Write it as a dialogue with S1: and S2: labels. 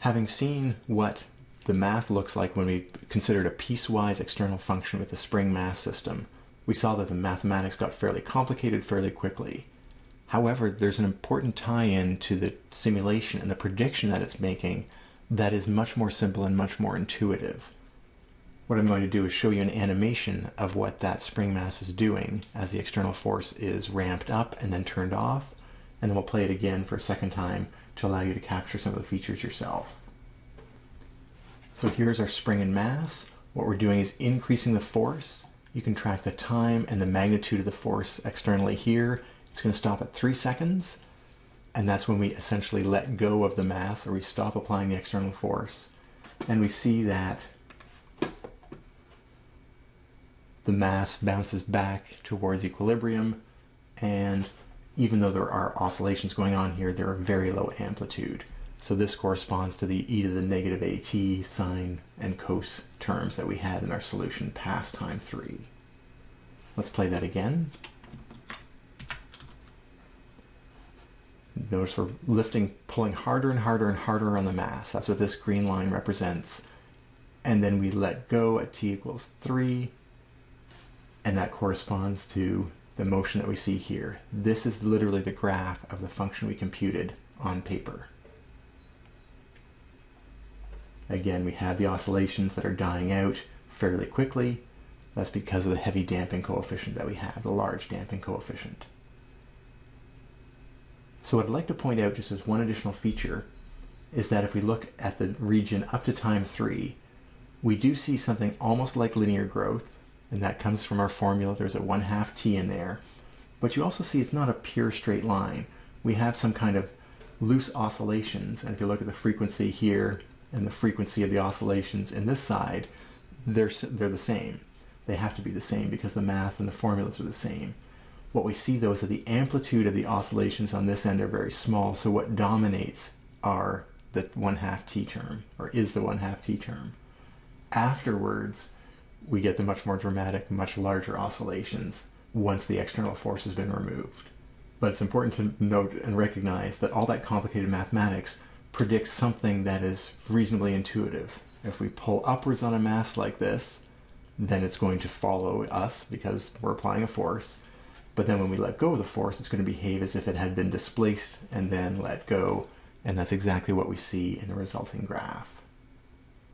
S1: Having seen what the math looks like when we considered a piecewise external function with the spring mass system, we saw that the mathematics got fairly complicated fairly quickly. However, there's an important tie-in to the simulation and the prediction that it's making that is much more simple and much more intuitive. What I'm going to do is show you an animation of what that spring mass is doing as the external force is ramped up and then turned off, and then we'll play it again for a second time to allow you to capture some of the features yourself. So here's our spring and mass. What we're doing is increasing the force. You can track the time and the magnitude of the force externally here. It's going to stop at 3 seconds, and that's when we essentially let go of the mass, or we stop applying the external force. And we see that the mass bounces back towards equilibrium, and even though there are oscillations going on here, they're a very low amplitude. So this corresponds to the e to the negative at sine and cos terms that we had in our solution past time 3. Let's play that again. Notice we're pulling harder and harder and harder on the mass. That's what this green line represents. And then we let go at t equals 3, and that corresponds to the motion that we see here. This is literally the graph of the function we computed on paper. Again, we have the oscillations that are dying out fairly quickly. That's because of the heavy damping coefficient that we have, the large damping coefficient. So what I'd like to point out just as one additional feature is that if we look at the region up to time 3, we do see something almost like linear growth, and that comes from our formula. There's a 1/2 t in there. But you also see it's not a pure straight line. We have some kind of loose oscillations, and if you look at the frequency here and the frequency of the oscillations in this side, they're the same. They have to be the same because the math and the formulas are the same. What we see though is that the amplitude of the oscillations on this end are very small, so what dominates are the 1/2 t term, or is the 1/2 t term. Afterwards, we get the much more dramatic, much larger oscillations once the external force has been removed. But it's important to note and recognize that all that complicated mathematics predicts something that is reasonably intuitive. If we pull upwards on a mass like this, then it's going to follow us because we're applying a force. But then when we let go of the force, it's going to behave as if it had been displaced and then let go. And that's exactly what we see in the resulting graph.